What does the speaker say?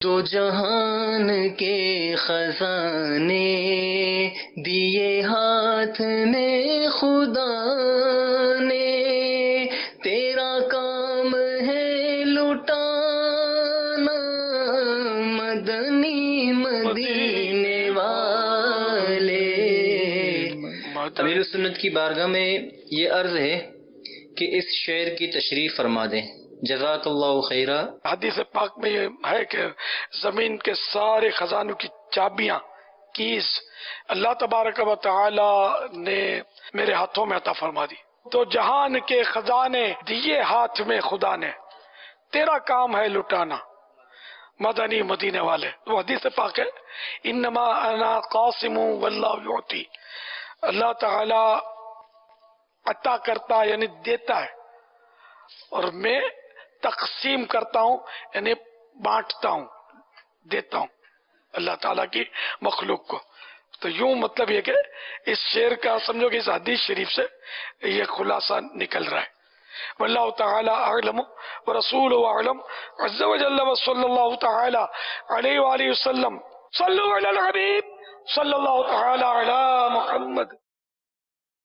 تو جہان کے خزانے دیے ہاتھ میں خدا نے، تیرا کام ہے لٹانا مدنی مدینے والے۔ امیر سنت کی بارگاہ میں یہ عرض ہے کہ اس شعر کی تشریح فرما دیں۔ جزاک اللہ خیرہ۔ حدیث پاک میں یہ ہے کہ زمین کے سارے خزانوں کی چابیاں، کیز اللہ تبارک و تعالی نے میرے ہاتھوں میں عطا فرما دی۔ تو جہان کے خزانے دیے ہاتھ میں خدا نے، تیرا کام ہے لٹانا مدنی مدینے والے۔ وہ حدیث پاک ہے، انما انا قاسم واللہ یعطی، اللہ تعالی عطا کرتا یعنی دیتا ہے، اور میں تقسیم کرتا ہوں یعنی بانٹتا ہوں، دیتا ہوں اللہ تعالیٰ کی مخلوق کو۔ تو یوں مطلب یہ کہ اس شعر کا سمجھو کہ اس حدیث شریف سے یہ خلاصہ نکل رہا ہے۔ واللہ تعالی اعلم ورسولہ اعلم عز وجل، وصلی اللہ تعالی علیہ وآلہ وسلم۔ صلو علی الحبیب صلی اللہ تعالی علی محمد۔